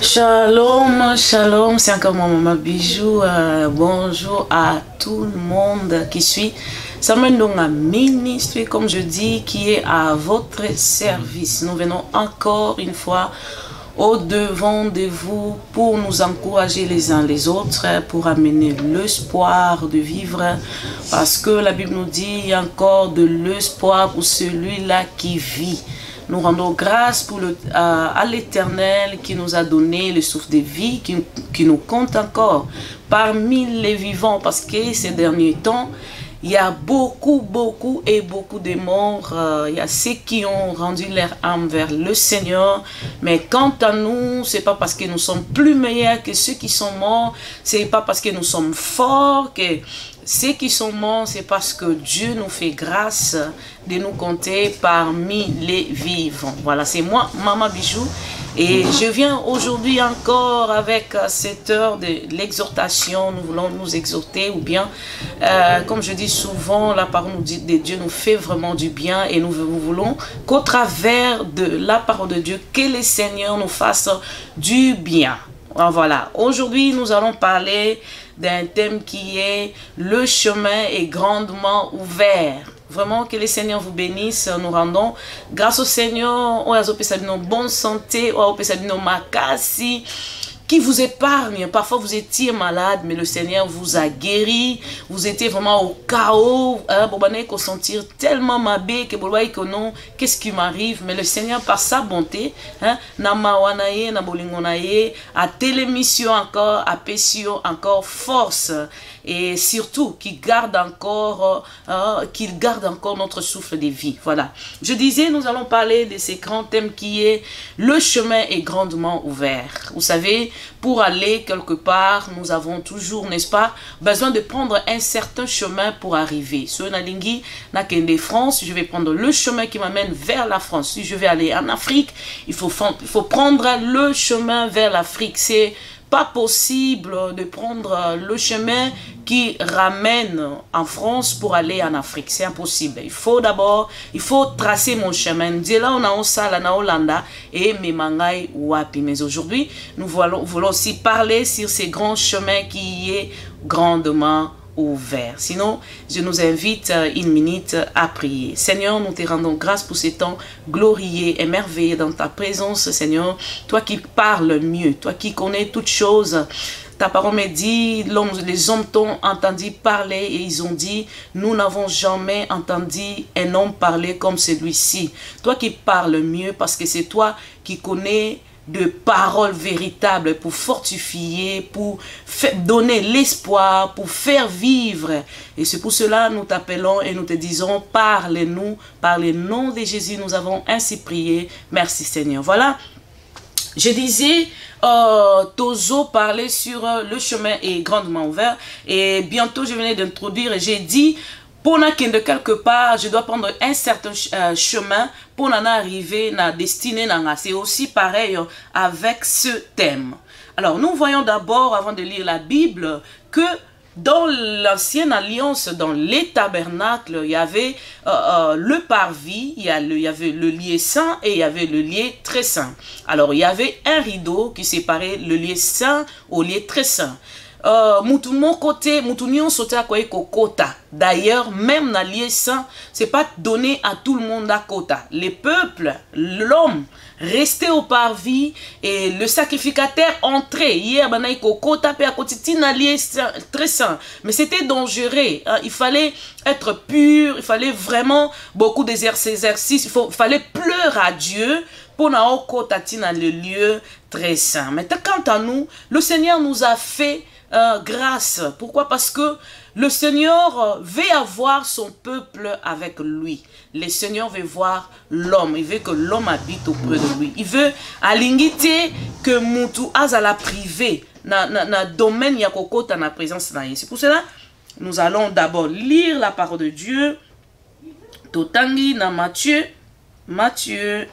Shalom, shalom, c'est encore mon maman Bijou. Bonjour à tout le monde qui suit Samuel Ndonga Ministry, comme je dis, qui est à votre service. Nous venons encore une fois au devant de vous pour nous encourager les uns les autres, pour amener l'espoir de vivre, parce que la Bible nous dit il y a encore de l'espoir pour celui-là qui vit. Nous rendons grâce à l'Éternel qui nous a donné le souffle de vie, qui nous compte encore parmi les vivants, parce que ces derniers temps, il y a beaucoup de morts. Il y a ceux qui ont rendu leur âme vers le Seigneur. Mais quant à nous, c'est pas parce que nous sommes plus meilleurs que ceux qui sont morts. C'est pas parce que nous sommes forts que ceux qui sont morts. C'est parce que Dieu nous fait grâce de nous compter parmi les vivants. Voilà, c'est moi, Maman Bijou. Et je viens aujourd'hui encore avec cette heure de l'exhortation. Nous voulons nous exhorter, ou bien, comme je dis souvent, la parole de Dieu nous fait vraiment du bien, et nous voulons qu'au travers de la parole de Dieu, que le Seigneur nous fasse du bien. Voilà, aujourd'hui nous allons parler d'un thème qui est « Le chemin est grandement ouvert ». Vraiment, que le Seigneur vous bénisse. Nous rendons grâce au Seigneur, au bonne santé, au makasi, qui vous épargne. Parfois, vous étiez malade, mais le Seigneur vous a guéri. Vous étiez vraiment au chaos. Vous allez sentir tellement mabé que vous voyez que non, qu'est-ce qui m'arrive? Mais le Seigneur, par sa bonté, à télémission encore, à Pessio encore force. Et surtout qu'il garde encore notre souffle de vie. Voilà. Je disais, nous allons parler de ces grands thèmes qui est le chemin est grandement ouvert. Vous savez, pour aller quelque part, nous avons toujours, n'est-ce pas, besoin de prendre un certain chemin pour arriver. Si on a lingui, na kende France, je vais prendre le chemin qui m'amène vers la France. Si je vais aller en Afrique, il faut prendre le chemin vers l'Afrique. C'est pas possible de prendre le chemin qui ramène en France pour aller en Afrique. C'est impossible. Il faut tracer mon chemin. Là, on a Osala, na Hollanda et Memangai Wapi. Mais aujourd'hui, nous voulons aussi parler sur ces grands chemins qui est grandement ouvert. Sinon, je nous invite une minute à prier. Seigneur, nous te rendons grâce pour ces temps glorieux et merveilleux dans ta présence, Seigneur. Toi qui parles mieux, toi qui connais toutes choses. Ta parole me dit, les hommes t'ont entendu parler et ils ont dit, nous n'avons jamais entendu un homme parler comme celui-ci. Toi qui parles mieux parce que c'est toi qui connais de paroles véritables pour fortifier, pour donner l'espoir, pour faire vivre. Et c'est pour cela que nous t'appelons et nous te disons, parle-nous, par le nom de Jésus, nous avons ainsi prié. Merci Seigneur. Voilà, je disais, Tozo parlait sur le chemin est grandement ouvert, et bientôt je venais d'introduire et j'ai dit, pour de quelque part, je dois prendre un certain chemin pour en arriver à la destinée. C'est aussi pareil avec ce thème. Alors, nous voyons d'abord, avant de lire la Bible, que dans l'ancienne alliance, dans les tabernacles, il y avait le parvis, il y avait le lieu saint et il y avait le lieu très saint. Alors, il y avait un rideau qui séparait le lieu saint au lieu très saint. Mon côté, sauté à quoi kota. D'ailleurs, même dans lieu saint, c'est pas donné à tout le monde à kota. Les peuples, l'homme, restait au parvis et le sacrificateur entrait. Hier, kota pe à côté lieu très saint. Mais c'était dangereux. Hein. Il fallait être pur, il fallait vraiment beaucoup d'exercices. Il fallait pleurer à Dieu pour na kota dans le lieu très saint. Mais quant à nous, le Seigneur nous a fait grâce. Pourquoi? Parce que le Seigneur veut avoir son peuple avec lui. Le Seigneur veut voir l'homme. Il veut que l'homme habite auprès de lui. Il veut alingiter que Moutou azala privé na domaine yakokota na présence na. C'est pour cela nous allons d'abord lire la parole de Dieu. Totangi na Matthieu,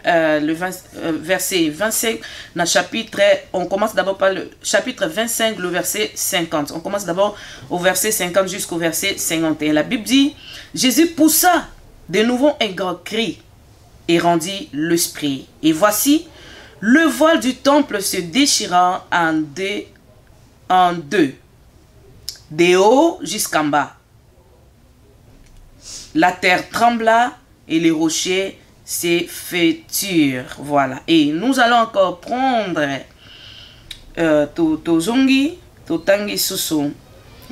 verset 25, dans chapitre, on commence d'abord par le chapitre 25, le verset 50. On commence d'abord au verset 50 jusqu'au verset 51. La Bible dit, Jésus poussa de nouveau un grand cri et rendit l'esprit. Et voici, Le voile du temple se déchira en deux, de haut jusqu'en bas. La terre trembla et les rochers s'effectuèrent. Voilà. Et nous allons encore prendre Tozongi, Totangi Susu,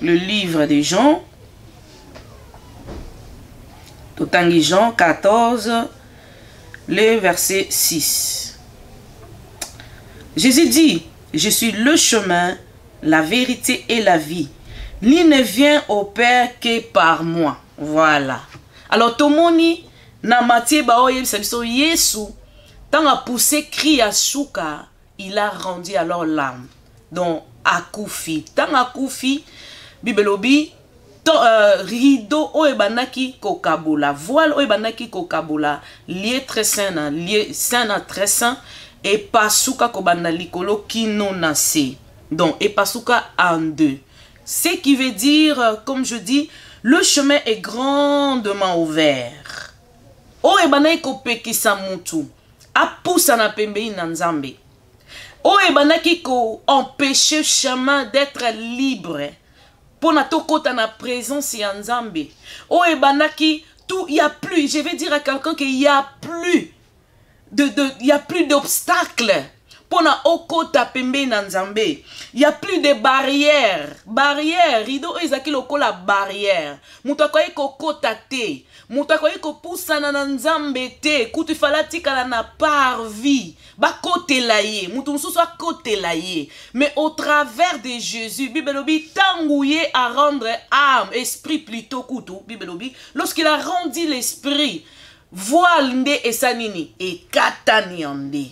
le livre de Jean. Totangi Jean 14, le verset 6. Jésus dit, je suis le chemin, la vérité et la vie. Nul ne vient au Père que par moi. Voilà. Alors, Tomoni, na Matthieu Baoye, Yesu, tant a poussé cri à Souka, il a rendu alors l'âme. Donc, Akoufi. Tant Akoufi, Bibelobi, rideau oebanaki kokabula, voile oebanaki kokabula, lié très sain, lié sain très sain, et pasuka kobanda likolo kino nase. Donc, et pasuka en deux. Ce qui veut dire, comme je dis, le chemin est grandement ouvert. O ebanaki kopekisa mutu, apusa na pembei na nzambe. O ebanaki ko empêcher chemin d'être libre. Pour na tokota na présence ya nzambe. O ebanaki tout, il y a plus, je vais dire à quelqu'un qu'il y a plus il y a plus d'obstacles. Pour na okota pembe na nzambe. Il y a plus de barrières. Barrières, rideau ezaki lokola barrière. Mutu koyi kokota te. Mutu koyi ko poussa na nzambe te. Kutu falati kala na parvi. Ba kote la ye. Mutu mususu a kote la ye. Mais au travers de Jésus, Bibelobi tangouye à rendre âme, esprit plutôt kutu, Bibelobi, lorsqu'il a rendu l'esprit, voile nde esanini et kataniande.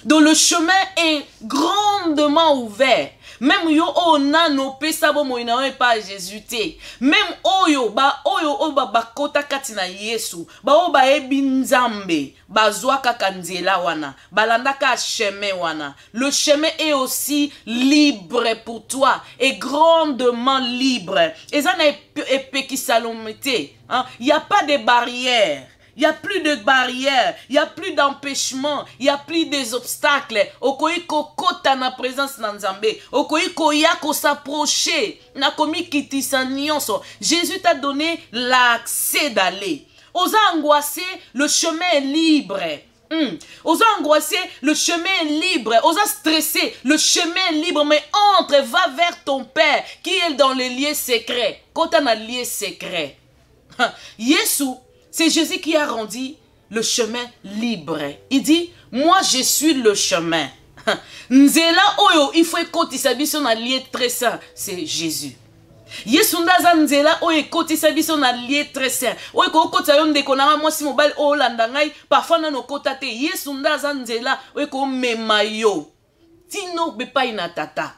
Donc le chemin est grandement ouvert. Même yo ona no pesa bo moina pas Jésus te. Même oyo ba kota katina Yesu. Ba o ba ebi nzambe. Ba zwa kaka nzela wana. Balanda ka chemin wana. Le chemin est aussi libre pour toi. Et grandement libre. Et ça n'a epeki salomete. Il n'y a pas de barrières. Il n'y a plus de barrières, il n'y a plus d'empêchements, il n'y a plus des obstacles. Okoiko kota na présence nanzambe. Okoiko yako s'approcher. Na komi kitisa nyonso. Jésus t'a donné l'accès d'aller. Osa angoissé, le chemin est libre. Osa angoissé, le chemin est libre. Osa stressé, le chemin est libre. Mais entre, va vers ton Père qui est dans les lieux secrets. Kota na lieux secrets. Yesu, c'est Jésus qui a rendu le chemin libre. Il dit, moi je suis le chemin. Nzela oyo, il faut écouter sa vision à lié très saint. C'est Jésus. Yesu ndaza nzela oyo ekotisa biso na lié très saint. Oyo ko kota yo ndeko na moi si mobile o landa ngai parfois na no kota te. Yesu ndaza nzela oyo ko mema yo. Tino bepa ina tata.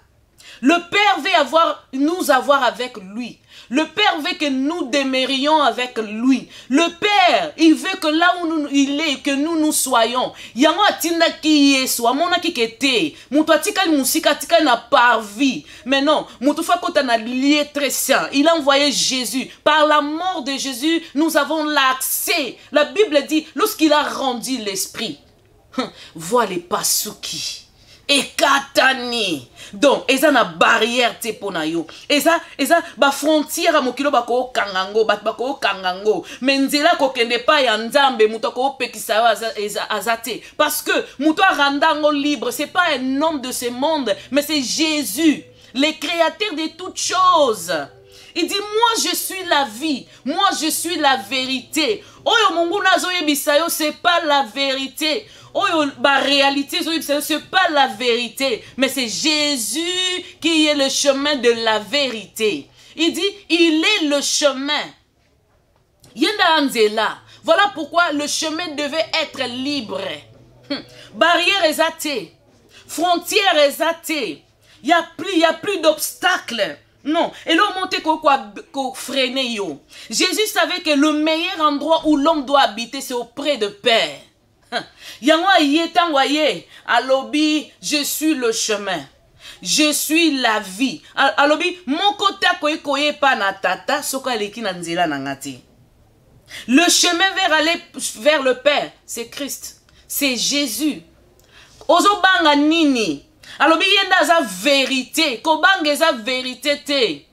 Le Père veut nous avoir avec lui. Le Père veut que nous demeurions avec lui. Le Père, il veut que là où il est, que nous soyons. Yango atinda ki Yesu, amona ki kete. Mutu atika musika atika na parvi. Mais non, mutu fa kota na lié très saint. Il a envoyé Jésus. Par la mort de Jésus, nous avons l'accès. La Bible dit, lorsqu'il a rendu l'esprit, vois les pasuki. Et katani. Donc, eza na barrière te pona yo. Eza ba frontière a mokilo bako kangango, bako kangango. Menzela ko kende pa ya nzambe muto ko pekisa azate. Parce que muto randango libre, c'est pas un homme de ce monde, mais c'est Jésus, le créateur de toutes choses. Il dit, moi je suis la vie, moi je suis la vérité. Oyo mungu nazo yebisayo, c'est pas la vérité. Oh, la réalité, c'est pas la vérité, mais c'est Jésus qui est le chemin de la vérité. Il dit, il est le chemin. Yenda anzela. Voilà pourquoi le chemin devait être libre. Barrière exatée, frontière exatée. Il y a plus d'obstacles. Non. Et là, on monte qu'on freine yo. Jésus savait que le meilleur endroit où l'homme doit habiter, c'est auprès de Père. Yango yetangoye alobi, je suis le chemin, je suis la vie. Alobi mon côté koye pa na tata soka leki na nzela na ngati. Le chemin vers aller vers le Père, c'est Christ, c'est Jésus. Ozobanga nini. Alobi yenda za vérité. Kobanga za vérité te.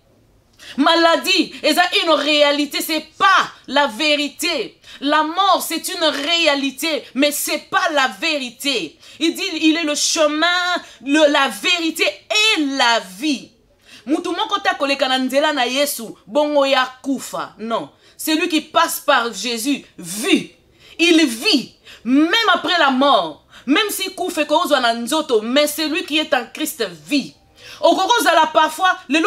Maladie, c'est une réalité, c'est pas la vérité. La mort, c'est une réalité, mais c'est pas la vérité. Il dit, il est le chemin, la vérité et la vie. Non, c'est lui qui passe par Jésus, vu. Il vit, même après la mort. Même si Koufé Nzoto, mais c'est lui qui est en Christ vit. Parfois, les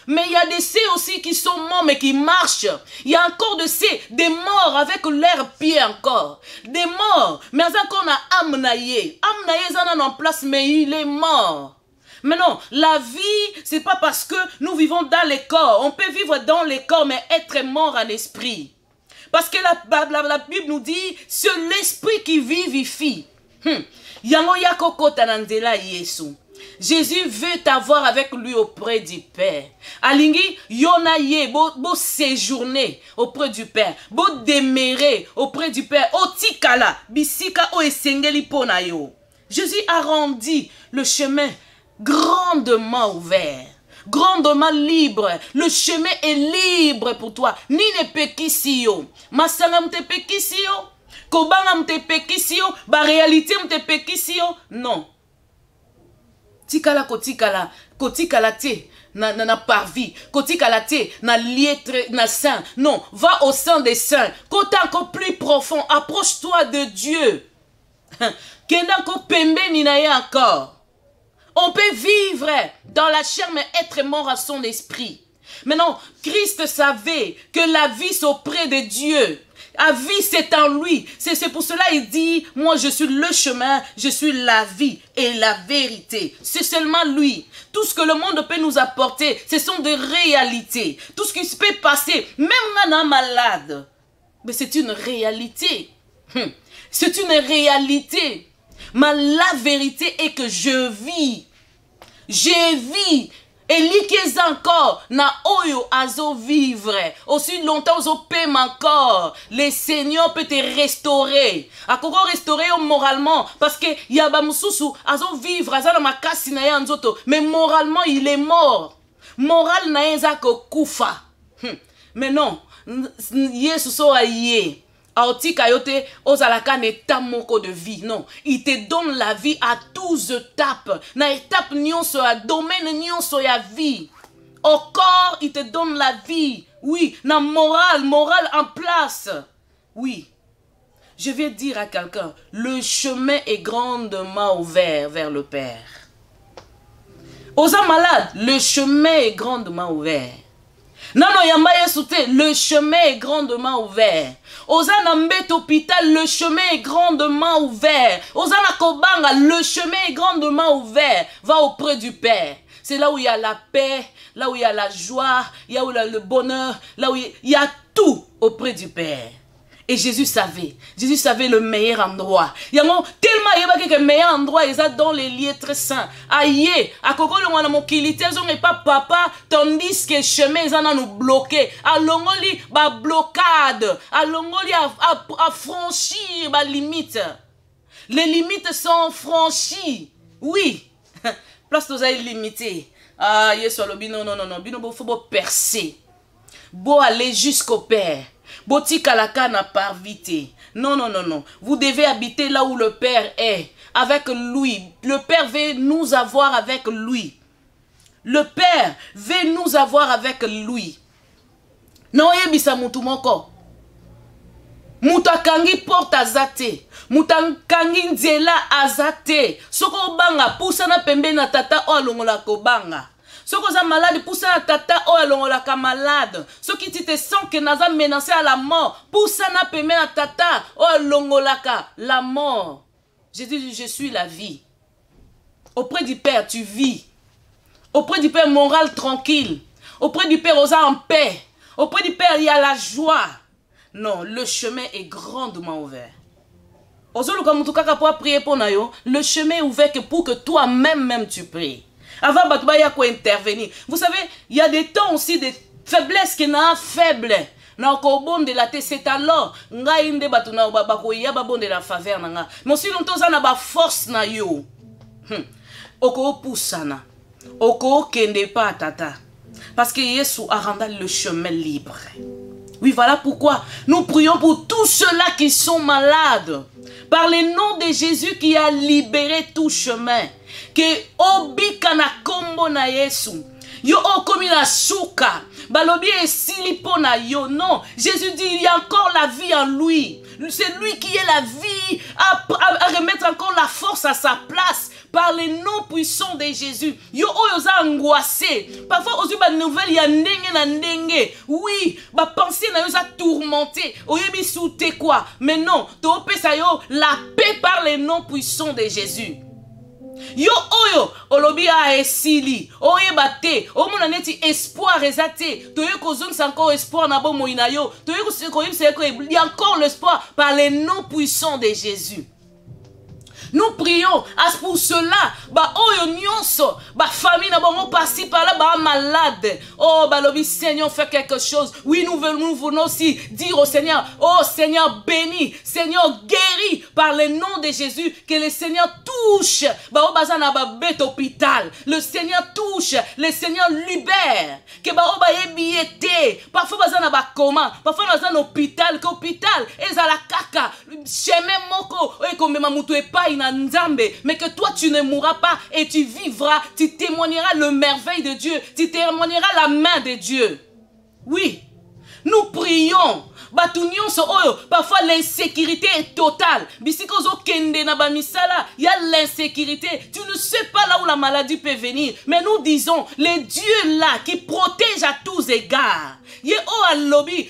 mais il y a des ceux aussi qui sont morts mais qui marchent. Il y a encore des morts avec leurs pieds encore. Des morts, mais encore on a Amnaye. Amnaye est en place, mais il est mort. Mais non, la vie, c'est pas parce que nous vivons dans les corps. On peut vivre dans les corps, mais être mort en esprit. Parce que la Bible nous dit, c'est l'esprit qui vivifie. Yango yakoko tanandela Yesu. Jésus veut t'avoir avec lui auprès du Père. Alingi, yona ye, bo séjourner auprès du Père. Bo demeurer auprès du Père. Otikala, bisika o esengeli pona yo. Jésus a rendu le chemin grandement ouvert. Grandement libre. Le chemin est libre pour toi. Ni ne pekisio. Masanga mte pekisio. Kobanga mte pekisio. Ba réalité mte pekisio. Non. Tikala kotikala. Kotikala te. Na parvis. Kotikala te. Na liètre. Na saint. Non. Va au sein des saints. Côté encore plus profond. Approche-toi de Dieu. Kenda ko pembe ni na ye encore. On peut vivre dans la chair, mais être mort à son esprit. Mais non, Christ savait que la vie c'est auprès de Dieu. La vie c'est en lui. C'est pour cela qu'il dit, moi je suis le chemin, je suis la vie et la vérité. C'est seulement lui. Tout ce que le monde peut nous apporter, ce sont des réalités. Tout ce qui se peut passer, même un malade, mais c'est une réalité. C'est une réalité. Mais la vérité est que je vis. Je vis. Et l'ikez encore, na oyo azo vivre. Aussi longtemps ozo pème encore. Le Seigneur peut te restaurer. Akoko restaurer moralement. Parce que yaba mususu azo vivre. Azo na makasi na ya nzoto. Mais moralement il est mort. Moral na yeza ko kufa. Mais non. Yesu so aye. Aotika yote ozalaka n'état moko de vie. Non. Il te donne la vie à 12 étapes. Na étape nyonso ya domaine nyonso ya vie. Au corps, il te donne la vie. Oui. Na morale en place. Oui. Je vais dire à quelqu'un, le chemin est grandement ouvert vers le Père. Osa malade, le chemin est grandement ouvert. Non, yamba yesute, le chemin est grandement ouvert. Osana mbet hôpital, le chemin est grandement ouvert. Osana kobanga, le chemin est grandement ouvert. Va auprès du Père. C'est là où il y a la paix, là où il y a la joie, là où il y a le bonheur, là où il y a tout auprès du Père. Et Jésus savait le meilleur endroit. Il y a tellement que le meilleur endroit est dans les lieux très saints. Aïe, à koko le mwana mokilité on n'est pas papa, tandis que chemin ils en nous bloqué. À l'ongoli ba blocade, à l'ongoli à franchir ba limite. Les limites sont franchies. Oui. Place aux aïe limité. Ah, yes non, bino faut percer. Beau aller jusqu'au Père. Botikalaka n'a pas vité. Non. Vous devez habiter là où le Père est. Avec lui. Le Père veut nous avoir avec lui. Le Père veut nous avoir avec lui. Non, yebisa mutu moko. Mutakangi porte azate. Mutakangi nzela azate. Soko banga poussa na pembe na tata o alongola ko banga. Ceux qui sont malades, poussez à tata ou à l'ongolaka malade. Ceux qui te sentent que nous avons menacé à la mort, poussez à pemé à tata ou à l'ongolaka la mort. J'ai dit, je suis la vie. Auprès du Père, tu vis. Auprès du Père, moral tranquille. Auprès du Père, osa en paix. Auprès du Père, il y a la joie. Non, le chemin est grandement ouvert. Le chemin est ouvert que pour que toi-même tu pries. Avant Batouba, il y a quoi intervenir. Vous savez, il y a des temps aussi de faiblesse qui n'est pas faible. na bonde la te, c'est alors ngai inde batu na bako ya ba bonde la faveur na nga. Mais si longtemps ça na ba force na yo. Oko poussana. Oko kende pa tata. Parce que Jésus a rendu le chemin libre. Oui, voilà pourquoi nous prions pour tous ceux-là qui sont malades. Par le nom de Jésus qui a libéré tout chemin. Que obika na kombo na Yesu. Yo okomi na souka. Balobi esili po na yo. Non, Jésus dit il y a encore la vie en lui. C'est lui qui est la vie à remettre encore la force à sa place. Par les noms puissants de Jésus. Yo oyoza angoissé. Parfois ozu ba nouvelle ya ndenge na ndenge. Oui, ba pensée na yoza tourmenté. Oyebi soute quoi? Mais non, to pesa yo la paix par les noms puissants de Jésus. Yo oyo olobi a esili oyeba te omona neti espoir ezate toye kozongisa encore espoir na bo moina yo toye koyebisa ko il y a encore l'espoir par les noms puissants de Jésus. Nous prions pour cela, bah oyo nyonso, bah famille na bongo passi par là, bah malade. Oh bah lobi Seigneur fais quelque chose. Oui nous venons aussi dire au Seigneur, oh Seigneur bénis, Seigneur guéris par le nom de Jésus, que le Seigneur touche. Bah oh bah ça na bah bête hôpital, le Seigneur touche, le Seigneur libère. Que bah oh bah yebiete, parfois bah ça na bah comment, parfois dans un hôpital, qu'hôpital, et ça la caca, chemin moko, et comme ma moutou et pas mais que toi tu ne mourras pas et tu vivras, tu témoigneras le merveille de Dieu, tu témoigneras la main de Dieu. Oui, nous prions. Parfois l'insécurité est totale. Il y a l'insécurité. Tu ne sais pas là où la maladie peut venir. Mais nous disons, les dieux là qui protègent à tous égards.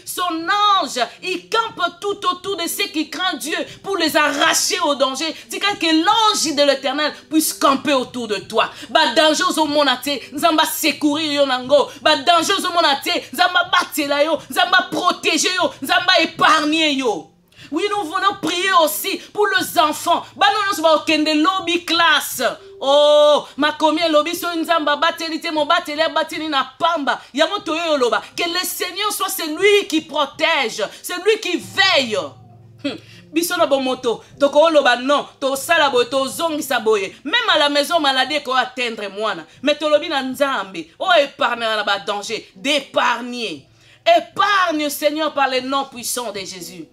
Son ange, il campe tout autour de ceux qui craignent Dieu pour les arracher au danger. C'est que l'ange de l'Éternel puisse camper autour de toi. Danger au monate, nzamba secourir yo nango. Danger au monate, nzamba batela yo, nzamba protéger yo, nzamba épargner yo. Oui, nous venons prier aussi pour les enfants. Lobby classe. Oh, ma commune lobby so nzamba batelite mo batele bateli na pamba. Yango toyo loba. Que le Seigneur soit celui qui protège, celui qui veille. Biso na bomoto, toko loba non, to sala boye, to zongisa boye. Même à la maison maladie ko atteindre moana. Mais to lobi na nzambe. Oh, épargne na ba danger, d'épargner. Épargne Seigneur par le nom puissant de Jésus.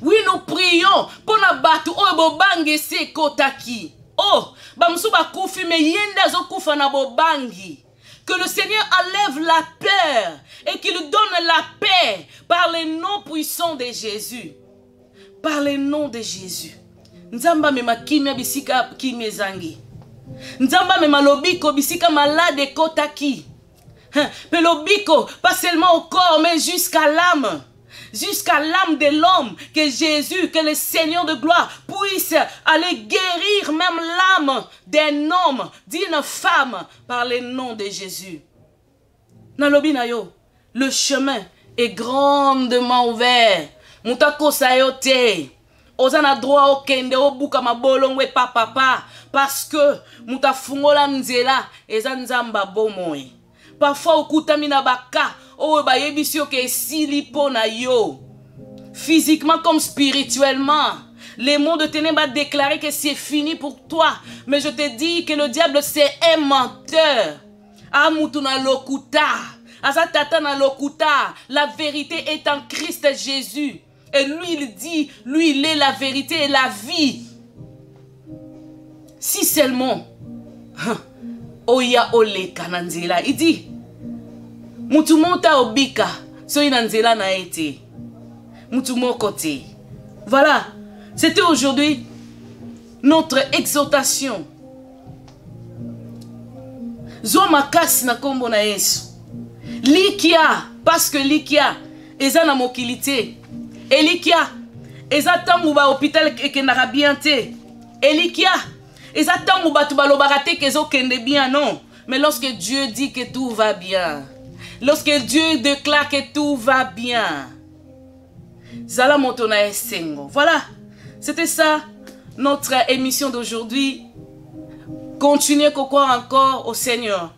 Oui, nous prions pour na batu o bobangi se kotaki. Oh, bamsuba kufi me yenda zo kufa na bobangi. Que le Seigneur enlève la peur et qu'il donne la paix par le nom puissant de Jésus. Par le nom de Jésus. Nzamba me makimia bisika kimie zangi. Nzamba me malobiko bisika malade kotaki. Mais l'obiko, pas seulement au corps, mais jusqu'à l'âme. Jusqu'à l'âme de l'homme, que Jésus, que le Seigneur de gloire puisse aller guérir même l'âme d'un homme, d'une femme, par le nom de Jésus. Nalobi na yo, le chemin est grandement ouvert. Moutako sayote. Ozana droit au kende au buka mabolongwe papa. Parce que moutafungola nzela ezanzamba bomoe. Parfois okutamina baka. Oh, bah, yebisio ke silipo na yo. Physiquement comme spirituellement. Les mots de ténèbres ont déclaré que c'est fini pour toi. Mais je te dis que le diable c'est un menteur. Amutu na lokuta. Azatata na lokuta. La vérité est en Christ Jésus. Et lui il dit, lui il est la vérité et la vie. Si seulement. Oya ole kananzela. Il dit. Mutu monta obika, so inanzela na ete. Mutu mokote. Voilà, c'était aujourd'hui notre exhortation. Zo makasi na kombo na Yesu. Likia, parce que likia, eza na mokilité. Elikia, eza tangu ba hôpital ekendaka bien te. Elikia, eza tangu batu balobaka te kezo kende bien, non. Mais lorsque Dieu dit que tout va bien, lorsque Dieu déclare que tout va bien. Zala Motona Esengo. Voilà. C'était ça notre émission d'aujourd'hui. Continuez à croire encore au Seigneur.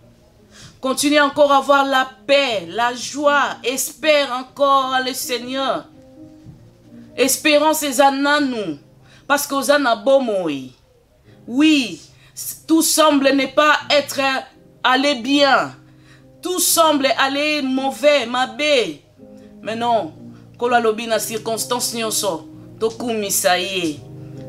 Continue encore à avoir la paix, la joie. Espère encore le Seigneur. Espérance est à nous. Parce que nous avons bon. Oui, tout semble ne pas être allé bien. Tout semble aller mauvais, mabé. Mais non, quand la na circonstance nyonso, to kumisa ye.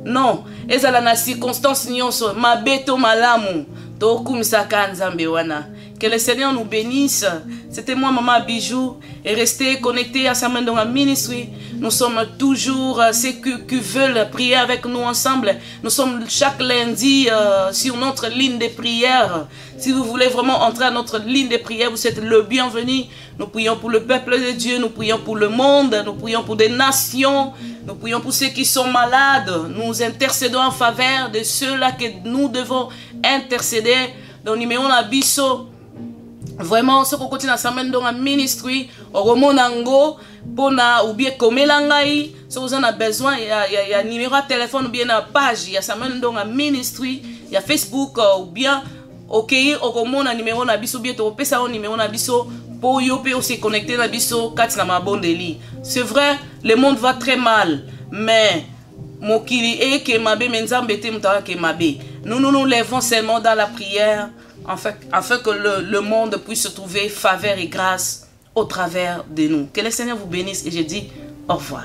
Non, ezala na circonstance nyonso, mabé to malamu, to kumisa kanzambe wana. Que le Seigneur nous bénisse. C'était moi, Maman Bijou, et restez connectés à sa main dans la ministry. Nous sommes toujours ceux qui veulent prier avec nous ensemble. Nous sommes chaque lundi sur notre ligne de prière. Si vous voulez vraiment entrer à notre ligne de prière, vous êtes le bienvenu. Nous prions pour le peuple de Dieu, nous prions pour le monde, nous prions pour des nations, nous prions pour ceux qui sont malades. Nous intercédons en faveur de ceux-là que nous devons intercéder. Donc, numéro Nabiso. Vraiment, ce qu'on continue à s'amener dans la ministry, au Romonango, ou bien comme l'angaï, si vous en avez besoin, il y a numéro de téléphone ou bien une page, il y a s'amener dans la ministry, il y a Facebook ou bien, ok, au Romona numéro nabiso, bien tu peux ça au numéro nabiso, pour y aussi connecter nabiso, quand na mabondeli. C'est vrai, le monde va très mal, mais mokili et que mabe menzambe te mutara que mabe. Nous lèvons seulement dans la prière. Afin que le monde puisse trouver faveur et grâce au travers de nous. Que le Seigneur vous bénisse et je dis au revoir.